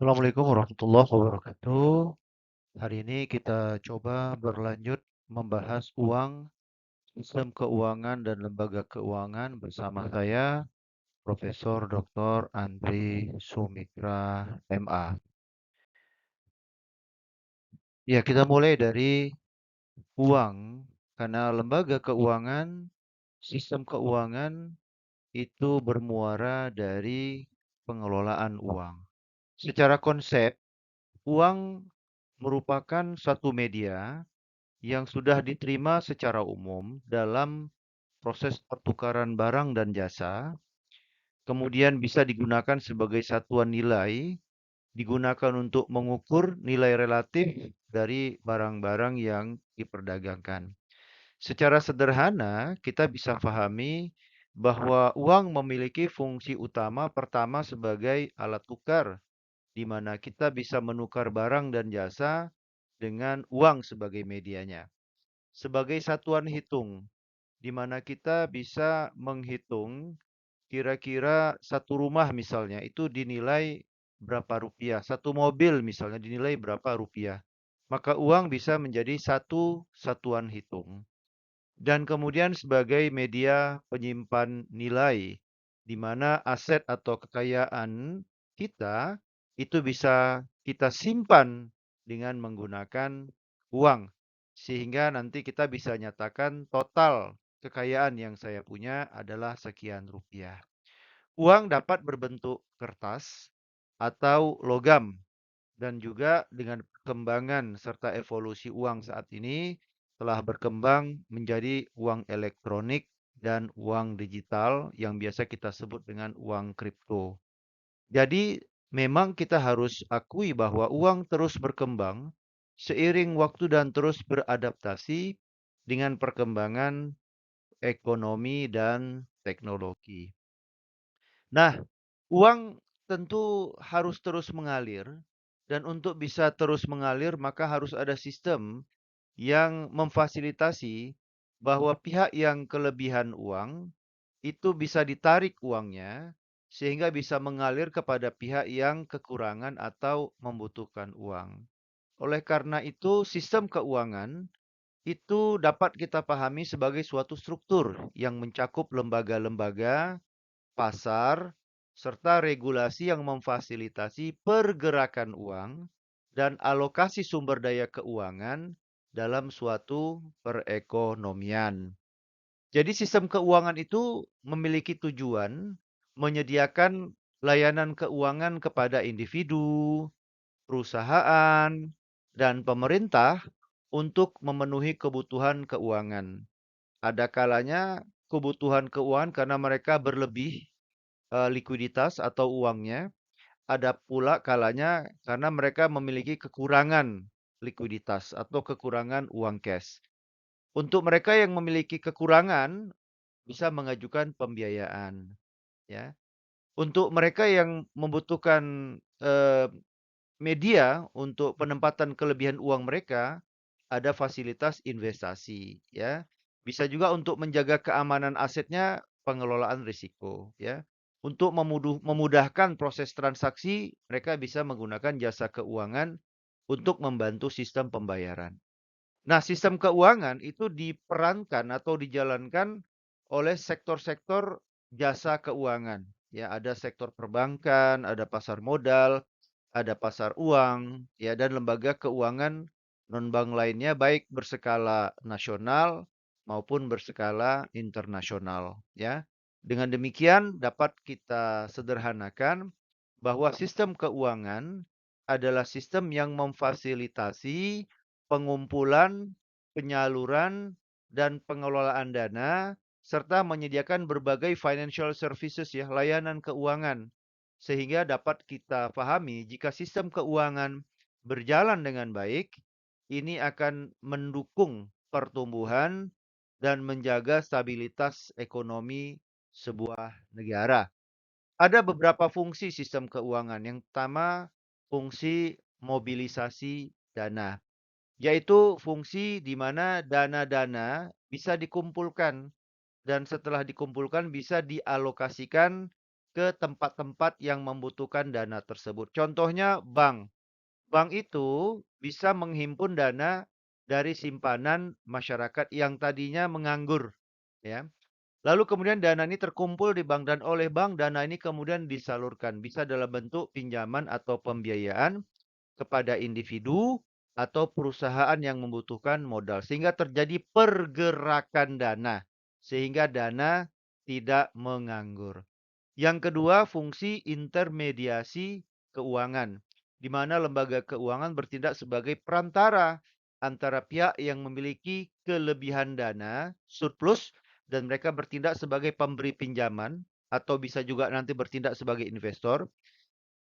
Assalamualaikum warahmatullahi wabarakatuh. Hari ini kita coba berlanjut membahas uang, sistem keuangan dan lembaga keuangan bersama saya, Profesor Dr. Andri Sumitra, MA. Ya, kita mulai dari uang, karena lembaga keuangan, sistem keuangan itu bermuara dari pengelolaan uang. Secara konsep, uang merupakan satu media yang sudah diterima secara umum dalam proses pertukaran barang dan jasa, kemudian bisa digunakan sebagai satuan nilai, digunakan untuk mengukur nilai relatif dari barang-barang yang diperdagangkan. Secara sederhana, kita bisa pahami bahwa uang memiliki fungsi utama pertama sebagai alat tukar, di mana kita bisa menukar barang dan jasa dengan uang sebagai medianya. Sebagai satuan hitung, di mana kita bisa menghitung kira-kira satu rumah misalnya itu dinilai berapa rupiah, satu mobil misalnya dinilai berapa rupiah. Maka uang bisa menjadi satu satuan hitung. Dan kemudian sebagai media penyimpan nilai, di mana aset atau kekayaan kita itu bisa kita simpan dengan menggunakan uang. Sehingga nanti kita bisa nyatakan total kekayaan yang saya punya adalah sekian rupiah. Uang dapat berbentuk kertas atau logam, dan juga dengan perkembangan serta evolusi uang saat ini telah berkembang menjadi uang elektronik dan uang digital yang biasa kita sebut dengan uang kripto. Jadi memang kita harus akui bahwa uang terus berkembang seiring waktu dan terus beradaptasi dengan perkembangan ekonomi dan teknologi. Nah, uang tentu harus terus mengalir, dan untuk bisa terus mengalir maka harus ada sistem yang memfasilitasi bahwa pihak yang kelebihan uang itu bisa ditarik uangnya sehingga bisa mengalir kepada pihak yang kekurangan atau membutuhkan uang. Oleh karena itu, sistem keuangan itu dapat kita pahami sebagai suatu struktur yang mencakup lembaga-lembaga, pasar, serta regulasi yang memfasilitasi pergerakan uang dan alokasi sumber daya keuangan dalam suatu perekonomian. Jadi sistem keuangan itu memiliki tujuan menyediakan layanan keuangan kepada individu, perusahaan, dan pemerintah untuk memenuhi kebutuhan keuangan. Ada kalanya kebutuhan keuangan karena mereka berlebih likuiditas atau uangnya, ada pula kalanya karena mereka memiliki kekurangan likuiditas atau kekurangan uang cash. Untuk mereka yang memiliki kekurangan bisa mengajukan pembiayaan, ya. Untuk mereka yang membutuhkan media untuk penempatan kelebihan uang mereka, ada fasilitas investasi, ya. Bisa juga untuk menjaga keamanan asetnya, pengelolaan risiko, ya. Untuk memudahkan proses transaksi, mereka bisa menggunakan jasa keuangan untuk membantu sistem pembayaran. Nah, sistem keuangan itu diperankan atau dijalankan oleh sektor-sektor jasa keuangan. Ya, ada sektor perbankan, ada pasar modal, ada pasar uang, ya, dan lembaga keuangan non-bank lainnya baik berskala nasional maupun berskala internasional, ya. Dengan demikian dapat kita sederhanakan bahwa sistem keuangan adalah sistem yang memfasilitasi pengumpulan, penyaluran, dan pengelolaan dana serta menyediakan berbagai financial services, ya, layanan keuangan, sehingga dapat kita pahami jika sistem keuangan berjalan dengan baik, ini akan mendukung pertumbuhan dan menjaga stabilitas ekonomi sebuah negara. Ada beberapa fungsi sistem keuangan. Yang pertama, fungsi mobilisasi dana, yaitu fungsi di mana dana-dana bisa dikumpulkan dan setelah dikumpulkan bisa dialokasikan ke tempat-tempat yang membutuhkan dana tersebut. Contohnya bank. Bank itu bisa menghimpun dana dari simpanan masyarakat yang tadinya menganggur, ya. Lalu kemudian dana ini terkumpul di bank dan oleh bank dana ini kemudian disalurkan, bisa dalam bentuk pinjaman atau pembiayaan kepada individu atau perusahaan yang membutuhkan modal sehingga terjadi pergerakan dana, sehingga dana tidak menganggur. Yang kedua, fungsi intermediasi keuangan, di mana lembaga keuangan bertindak sebagai perantara antara pihak yang memiliki kelebihan dana, surplus, dan mereka bertindak sebagai pemberi pinjaman, atau bisa juga nanti bertindak sebagai investor,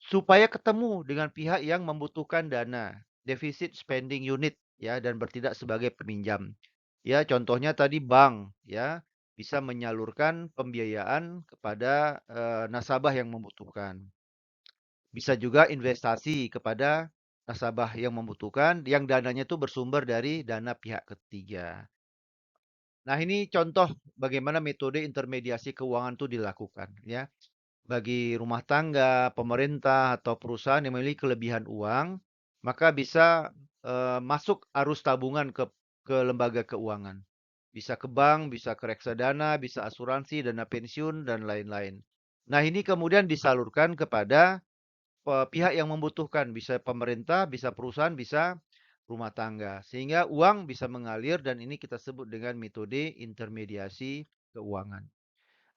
supaya ketemu dengan pihak yang membutuhkan dana, deficit spending unit, ya, dan bertindak sebagai peminjam. Ya, contohnya tadi bank, ya, bisa menyalurkan pembiayaan kepada nasabah yang membutuhkan. Bisa juga investasi kepada nasabah yang membutuhkan, yang dananya itu bersumber dari dana pihak ketiga. Nah, ini contoh bagaimana metode intermediasi keuangan itu dilakukan, ya. Bagi rumah tangga, pemerintah, atau perusahaan yang memiliki kelebihan uang, maka bisa masuk arus tabungan ke lembaga keuangan. Bisa ke bank, bisa ke reksadana, bisa asuransi, dana pensiun, dan lain-lain. Nah, ini kemudian disalurkan kepada pihak yang membutuhkan. Bisa pemerintah, bisa perusahaan, bisa rumah tangga. Sehingga uang bisa mengalir dan ini kita sebut dengan metode intermediasi keuangan.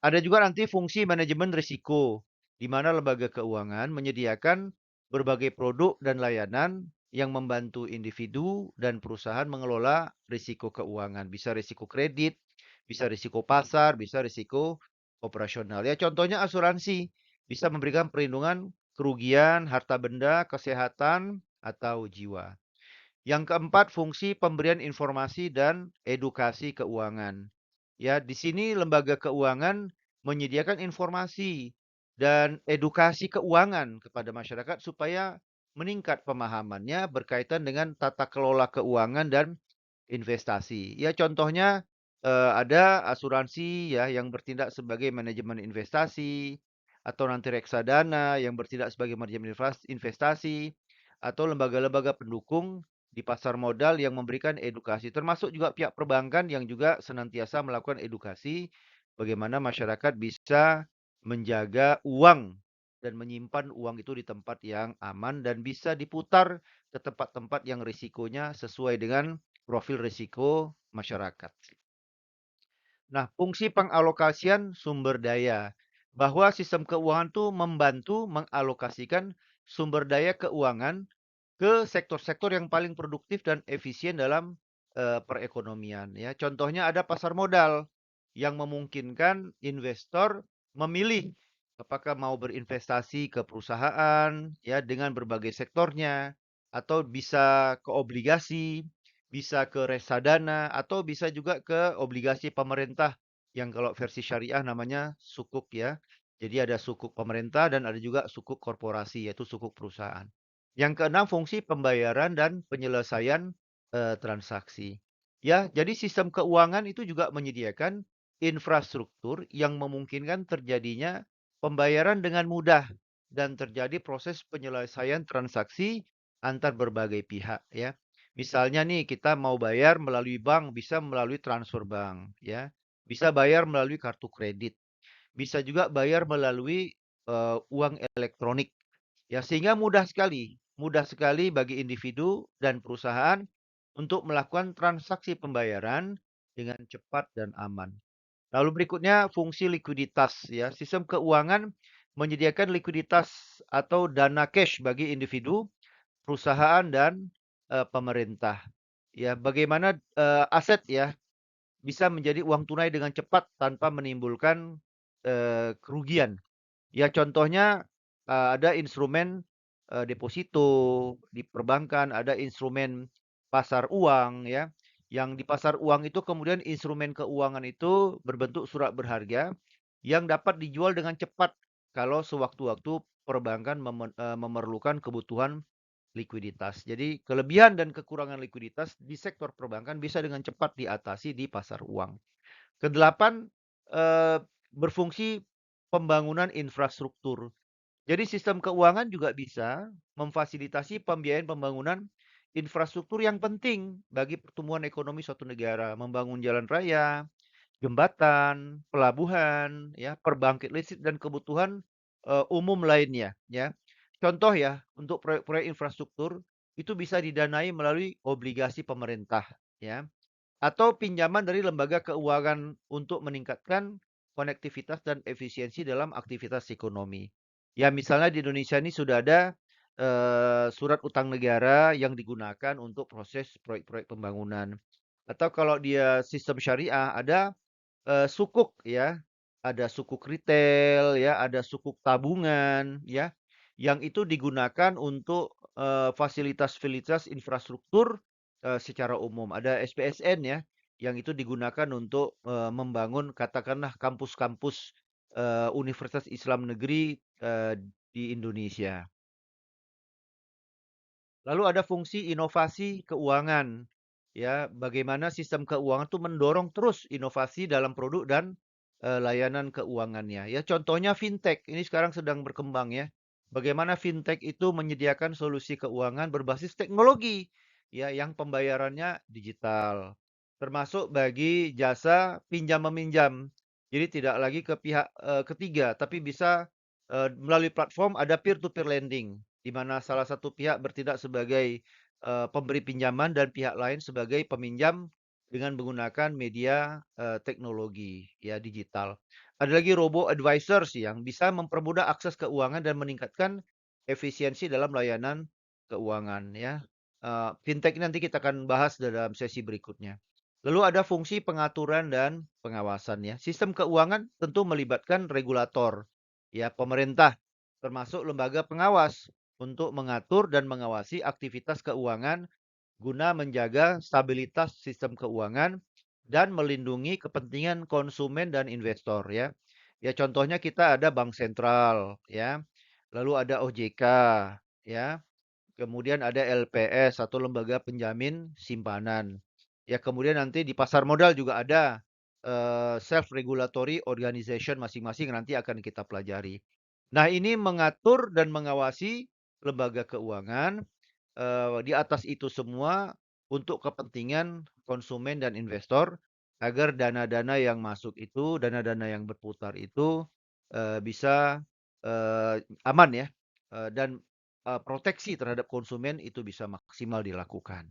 Ada juga nanti fungsi manajemen risiko, di mana lembaga keuangan menyediakan berbagai produk dan layanan yang membantu individu dan perusahaan mengelola risiko keuangan. Bisa risiko kredit, bisa risiko pasar, bisa risiko operasional. Ya, contohnya asuransi bisa memberikan perlindungan kerugian, harta benda, kesehatan, atau jiwa. Yang keempat, fungsi pemberian informasi dan edukasi keuangan. Ya, di sini lembaga keuangan menyediakan informasi dan edukasi keuangan kepada masyarakat supaya meningkat pemahamannya berkaitan dengan tata kelola keuangan dan investasi. Ya, contohnya ada asuransi ya yang bertindak sebagai manajemen investasi atau nanti reksadana yang bertindak sebagai manajemen investasi atau lembaga-lembaga pendukung di pasar modal yang memberikan edukasi, termasuk juga pihak perbankan yang juga senantiasa melakukan edukasi bagaimana masyarakat bisa menjaga uang dan menyimpan uang itu di tempat yang aman dan bisa diputar ke tempat-tempat yang risikonya sesuai dengan profil risiko masyarakat. Nah, fungsi pengalokasian sumber daya. Bahwa sistem keuangan itu membantu mengalokasikan sumber daya keuangan ke sektor-sektor yang paling produktif dan efisien dalam perekonomian. Ya, contohnya ada pasar modal yang memungkinkan investor memilih apakah mau berinvestasi ke perusahaan ya dengan berbagai sektornya atau bisa ke obligasi, bisa ke reksadana atau bisa juga ke obligasi pemerintah yang kalau versi syariah namanya sukuk ya. Jadi ada sukuk pemerintah dan ada juga sukuk korporasi yaitu sukuk perusahaan. Yang keenam, fungsi pembayaran dan penyelesaian transaksi. Ya, jadi sistem keuangan itu juga menyediakan infrastruktur yang memungkinkan terjadinya pembayaran dengan mudah dan terjadi proses penyelesaian transaksi antar berbagai pihak ya. Misalnya nih kita mau bayar melalui bank, bisa melalui transfer bank ya. Bisa bayar melalui kartu kredit. Bisa juga bayar melalui uang elektronik. Ya, sehingga mudah sekali bagi individu dan perusahaan untuk melakukan transaksi pembayaran dengan cepat dan aman. Lalu berikutnya fungsi likuiditas ya. Sistem keuangan menyediakan likuiditas atau dana cash bagi individu, perusahaan dan pemerintah. Ya, bagaimana aset ya bisa menjadi uang tunai dengan cepat tanpa menimbulkan kerugian. Ya contohnya, ada instrumen, deposito di perbankan, ada instrumen pasar uang ya, yang di pasar uang itu kemudian instrumen keuangan itu berbentuk surat berharga yang dapat dijual dengan cepat kalau sewaktu-waktu perbankan memerlukan kebutuhan likuiditas. Jadi kelebihan dan kekurangan likuiditas di sektor perbankan bisa dengan cepat diatasi di pasar uang. Kedelapan, eee, berfungsi pembangunan infrastruktur. Jadi sistem keuangan juga bisa memfasilitasi pembiayaan pembangunan infrastruktur yang penting bagi pertumbuhan ekonomi suatu negara, membangun jalan raya, jembatan, pelabuhan, ya, perbangkit listrik dan kebutuhan umum lainnya, ya. Contoh ya, untuk proyek-proyek infrastruktur itu bisa didanai melalui obligasi pemerintah, ya, atau pinjaman dari lembaga keuangan untuk meningkatkan konektivitas dan efisiensi dalam aktivitas ekonomi. Ya, misalnya di Indonesia ini sudah ada surat utang negara yang digunakan untuk proses proyek-proyek pembangunan. Atau kalau dia sistem syariah ada sukuk ya, ada sukuk retail ya, ada sukuk tabungan ya, yang itu digunakan untuk fasilitas-fasilitas infrastruktur secara umum. Ada SPSN ya, yang itu digunakan untuk membangun katakanlah kampus-kampus Universitas Islam Negeri di Indonesia. Lalu ada fungsi inovasi keuangan. Ya, bagaimana sistem keuangan itu mendorong terus inovasi dalam produk dan layanan keuangannya. Ya, contohnya fintech. Ini sekarang sedang berkembang ya. Bagaimana fintech itu menyediakan solusi keuangan berbasis teknologi ya yang pembayarannya digital. Termasuk bagi jasa pinjam meminjam. Jadi tidak lagi ke pihak ketiga, tapi bisa melalui platform ada peer to peer lending di mana salah satu pihak bertindak sebagai pemberi pinjaman dan pihak lain sebagai peminjam dengan menggunakan media teknologi ya digital. Ada lagi robo advisors yang bisa mempermudah akses keuangan dan meningkatkan efisiensi dalam layanan keuangan ya. Fintech ini nanti kita akan bahas dalam sesi berikutnya. Lalu ada fungsi pengaturan dan pengawasan ya. Sistem keuangan tentu melibatkan regulator ya, pemerintah termasuk lembaga pengawas untuk mengatur dan mengawasi aktivitas keuangan guna menjaga stabilitas sistem keuangan dan melindungi kepentingan konsumen dan investor ya. Ya contohnya kita ada bank sentral ya. Lalu ada OJK ya. Kemudian ada LPS atau lembaga penjamin simpanan. Ya kemudian nanti di pasar modal juga ada self regulatory organization masing-masing nanti akan kita pelajari. Nah, ini mengatur dan mengawasi lembaga keuangan di atas itu semua untuk kepentingan konsumen dan investor agar dana-dana yang masuk itu, dana-dana yang berputar itu bisa aman ya dan proteksi terhadap konsumen itu bisa maksimal dilakukan.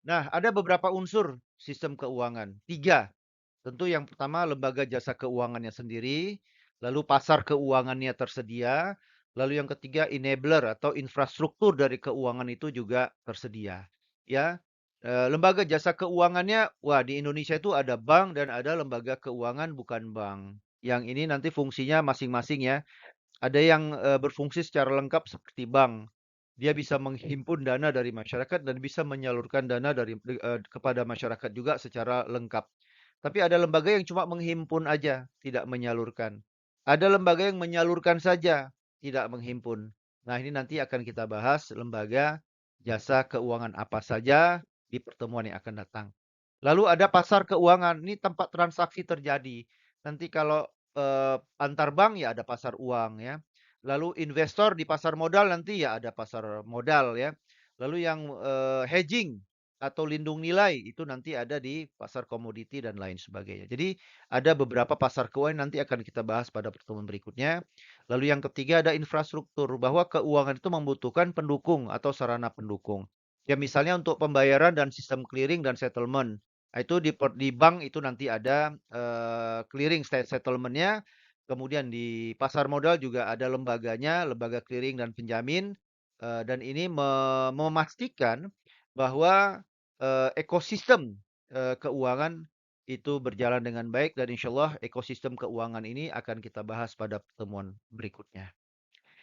Nah, ada beberapa unsur sistem keuangan. 3. Tentu yang pertama lembaga jasa keuangannya sendiri, lalu pasar keuangannya tersedia, lalu yang ketiga enabler atau infrastruktur dari keuangan itu juga tersedia. Ya, lembaga jasa keuangannya, wah di Indonesia itu ada bank dan ada lembaga keuangan bukan bank. Yang ini nanti fungsinya masing-masing ya. Ada yang berfungsi secara lengkap seperti bank. Dia bisa menghimpun dana dari masyarakat dan bisa menyalurkan dana dari kepada masyarakat juga secara lengkap. Tapi ada lembaga yang cuma menghimpun aja, tidak menyalurkan. Ada lembaga yang menyalurkan saja, tidak menghimpun. Nah, ini nanti akan kita bahas lembaga jasa keuangan apa saja di pertemuan yang akan datang. Lalu ada pasar keuangan, ini tempat transaksi terjadi. Nanti kalau antar bank ya ada pasar uang ya. Lalu investor di pasar modal nanti ya ada pasar modal ya. Lalu yang hedging atau lindung nilai itu nanti ada di pasar komoditi dan lain sebagainya. Jadi ada beberapa pasar keuangan nanti akan kita bahas pada pertemuan berikutnya. Lalu yang ketiga ada infrastruktur bahwa keuangan itu membutuhkan pendukung atau sarana pendukung. Ya misalnya untuk pembayaran dan sistem clearing dan settlement. Nah, itu di bank itu nanti ada clearing settlement-nya. Kemudian di pasar modal juga ada lembaganya, lembaga clearing dan penjamin. Dan ini memastikan bahwa ekosistem keuangan itu berjalan dengan baik dan insya Allah ekosistem keuangan ini akan kita bahas pada pertemuan berikutnya.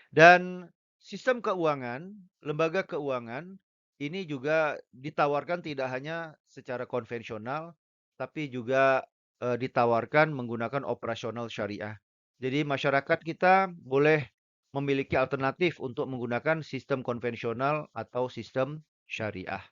Dan sistem keuangan, lembaga keuangan ini juga ditawarkan tidak hanya secara konvensional, tapi juga ditawarkan menggunakan operasional syariah. Jadi masyarakat kita boleh memiliki alternatif untuk menggunakan sistem konvensional atau sistem syariah.